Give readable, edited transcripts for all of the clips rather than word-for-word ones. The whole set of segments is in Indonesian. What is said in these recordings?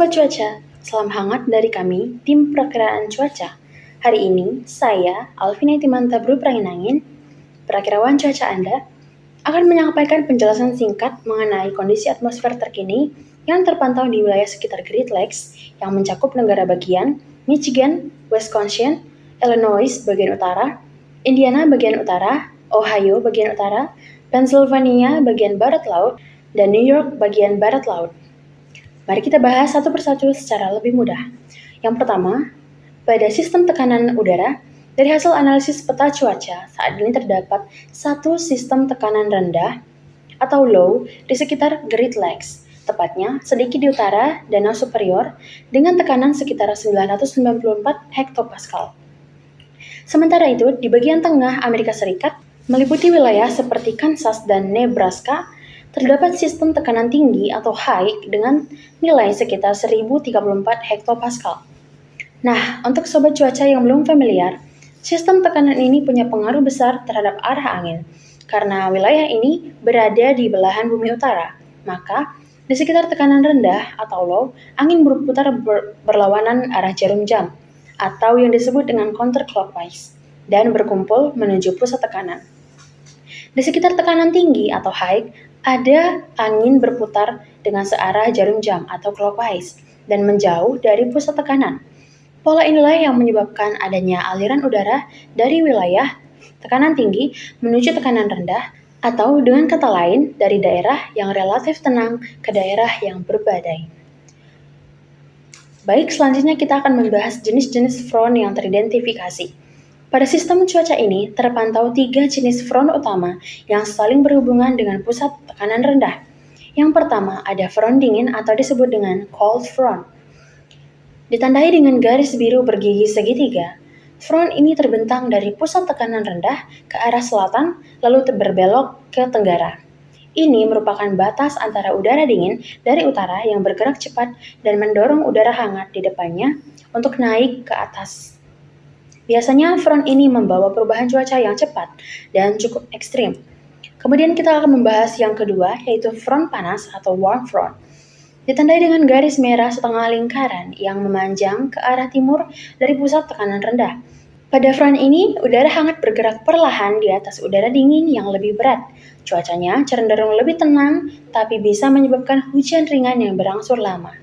Sobat Cuaca, salam hangat dari kami, tim perakiraan cuaca. Hari ini, saya, Alvina Timanta Bru Prangin perakirawan cuaca Anda, akan menyampaikan penjelasan singkat mengenai kondisi atmosfer terkini yang terpantau di wilayah sekitar Great Lakes yang mencakup negara bagian Michigan, Wisconsin, Illinois bagian utara, Indiana bagian utara, Ohio bagian utara, Pennsylvania bagian barat laut, dan New York bagian barat laut. Mari kita bahas satu persatu secara lebih mudah. Yang pertama, pada sistem tekanan udara, dari hasil analisis peta cuaca, saat ini terdapat satu sistem tekanan rendah atau low di sekitar Great Lakes, tepatnya sedikit di utara Danau Superior dengan tekanan sekitar 994 hektopascal. Sementara itu, di bagian tengah Amerika Serikat, meliputi wilayah seperti Kansas dan Nebraska, terdapat sistem tekanan tinggi atau high dengan nilai sekitar 1034 hektopascal. Nah, untuk sobat cuaca yang belum familiar, sistem tekanan ini punya pengaruh besar terhadap arah angin. Karena wilayah ini berada di belahan bumi utara, maka di sekitar tekanan rendah atau low, angin berputar berlawanan arah jarum jam, atau yang disebut dengan counterclockwise, dan berkumpul menuju pusat tekanan. Di sekitar tekanan tinggi atau high, ada angin berputar dengan searah jarum jam atau clockwise dan menjauh dari pusat tekanan. Pola inilah yang menyebabkan adanya aliran udara dari wilayah tekanan tinggi menuju tekanan rendah, atau dengan kata lain dari daerah yang relatif tenang ke daerah yang berbadai. Baik, selanjutnya kita akan membahas jenis-jenis front yang teridentifikasi. Pada sistem cuaca ini terpantau 3 jenis front utama yang saling berhubungan dengan pusat tekanan rendah. Yang pertama ada front dingin atau disebut dengan cold front. Ditandai dengan garis biru bergigi segitiga, front ini terbentang dari pusat tekanan rendah ke arah selatan lalu berbelok ke tenggara. Ini merupakan batas antara udara dingin dari utara yang bergerak cepat dan mendorong udara hangat di depannya untuk naik ke atas. Biasanya front ini membawa perubahan cuaca yang cepat dan cukup ekstrim. Kemudian kita akan membahas yang kedua, yaitu front panas atau warm front. Ditandai dengan garis merah setengah lingkaran yang memanjang ke arah timur dari pusat tekanan rendah. Pada front ini, udara hangat bergerak perlahan di atas udara dingin yang lebih berat. Cuacanya cenderung lebih tenang, tapi bisa menyebabkan hujan ringan yang berangsur lama.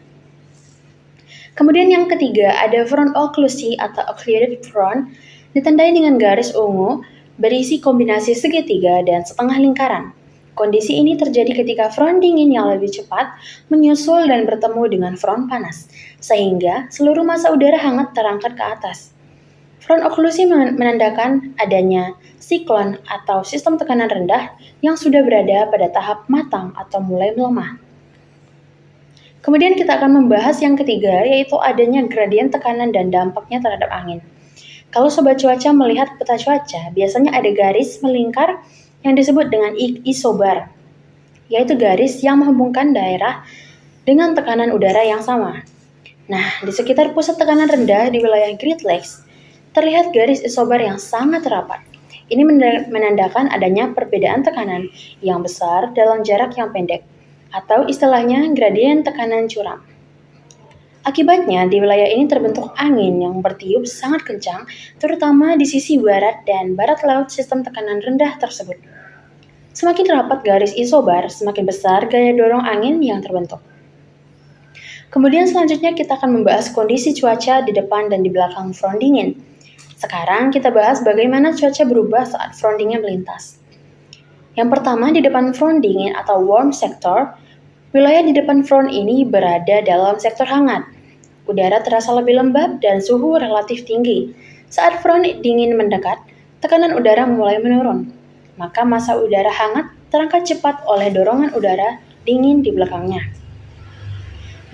Kemudian yang ketiga ada front occlusi atau occluded front, ditandai dengan garis ungu berisi kombinasi segitiga dan setengah lingkaran. Kondisi ini terjadi ketika front dingin yang lebih cepat menyusul dan bertemu dengan front panas, sehingga seluruh massa udara hangat terangkat ke atas. Front occlusi menandakan adanya siklon atau sistem tekanan rendah yang sudah berada pada tahap matang atau mulai melemah. Kemudian kita akan membahas yang ketiga, yaitu adanya gradien tekanan dan dampaknya terhadap angin. Kalau sobat cuaca melihat peta cuaca, biasanya ada garis melingkar yang disebut dengan isobar, yaitu garis yang menghubungkan daerah dengan tekanan udara yang sama. Nah, di sekitar pusat tekanan rendah di wilayah Great Lakes, terlihat garis isobar yang sangat rapat. Ini menandakan adanya perbedaan tekanan yang besar dalam jarak yang pendek, atau istilahnya gradien tekanan curam. Akibatnya, di wilayah ini terbentuk angin yang bertiup sangat kencang, terutama di sisi barat dan barat laut sistem tekanan rendah tersebut. Semakin rapat garis isobar, semakin besar gaya dorong angin yang terbentuk. Kemudian selanjutnya kita akan membahas kondisi cuaca di depan dan di belakang front dingin. Sekarang kita bahas bagaimana cuaca berubah saat front dingin melintas. Yang pertama, di depan front dingin atau warm sector, wilayah di depan front ini berada dalam sektor hangat. Udara terasa lebih lembab dan suhu relatif tinggi. Saat front dingin mendekat, tekanan udara mulai menurun. Maka massa udara hangat terangkat cepat oleh dorongan udara dingin di belakangnya.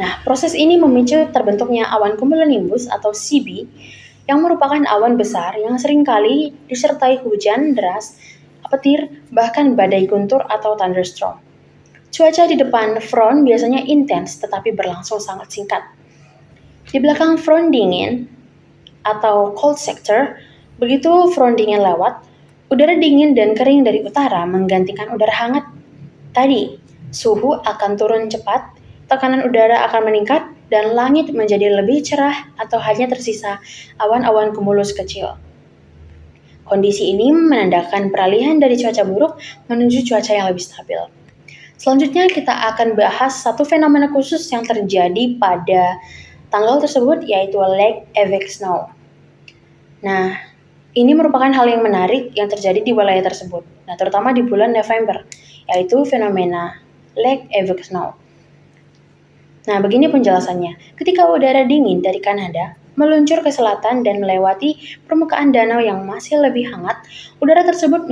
Nah, proses ini memicu terbentuknya awan cumulonimbus atau CB, yang merupakan awan besar yang seringkali disertai hujan deras, petir, bahkan badai guntur atau thunderstorm. Cuaca di depan front biasanya intens tetapi berlangsung sangat singkat. Di belakang front dingin atau cold sector, begitu front dingin lewat, udara dingin dan kering dari utara menggantikan udara hangat tadi. Suhu akan turun cepat, tekanan udara akan meningkat, dan langit menjadi lebih cerah atau hanya tersisa awan-awan cumulus kecil. Kondisi ini menandakan peralihan dari cuaca buruk menuju cuaca yang lebih stabil. Selanjutnya kita akan bahas satu fenomena khusus yang terjadi pada tanggal tersebut, yaitu Lake Effect Snow. Nah, ini merupakan hal yang menarik yang terjadi di wilayah tersebut, nah terutama di bulan November, yaitu fenomena Lake Effect Snow. Nah, begini penjelasannya. Ketika udara dingin dari Kanada meluncur ke selatan dan melewati permukaan danau yang masih lebih hangat, udara tersebut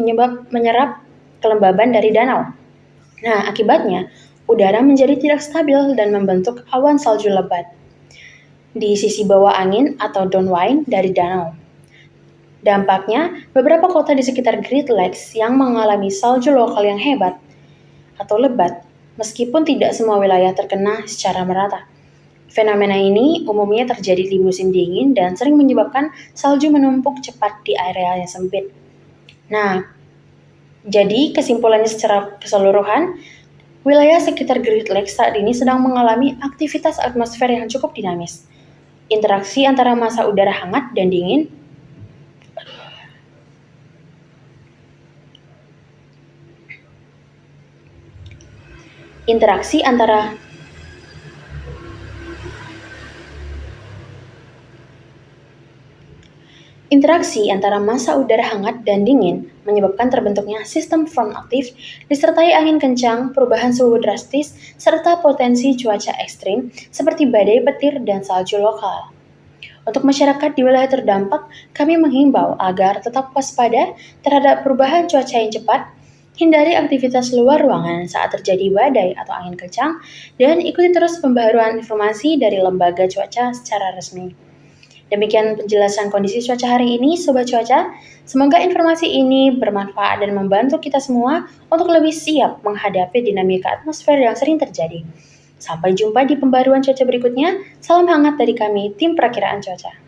menyerap kelembaban dari danau. Nah, akibatnya, udara menjadi tidak stabil dan membentuk awan salju lebat di sisi bawah angin atau downwind dari danau. Dampaknya, beberapa kota di sekitar Great Lakes yang mengalami salju lokal yang hebat atau lebat, meskipun tidak semua wilayah terkena secara merata. Fenomena ini umumnya terjadi di musim dingin dan sering menyebabkan salju menumpuk cepat di area yang sempit. Nah, jadi kesimpulannya secara keseluruhan, wilayah sekitar Great Lakes saat ini sedang mengalami aktivitas atmosfer yang cukup dinamis. Interaksi antara massa udara hangat dan dingin Interaksi antara massa udara hangat dan dingin menyebabkan terbentuknya sistem front aktif disertai angin kencang, perubahan suhu drastis, serta potensi cuaca ekstrim seperti badai petir dan salju lokal. Untuk masyarakat di wilayah terdampak, kami menghimbau agar tetap waspada terhadap perubahan cuaca yang cepat, hindari aktivitas luar ruangan saat terjadi badai atau angin kencang, dan ikuti terus pembaharuan informasi dari lembaga cuaca secara resmi. Demikian penjelasan kondisi cuaca hari ini, Sobat Cuaca. Semoga informasi ini bermanfaat dan membantu kita semua untuk lebih siap menghadapi dinamika atmosfer yang sering terjadi. Sampai jumpa di pembaruan cuaca berikutnya. Salam hangat dari kami, tim Perakiraan Cuaca.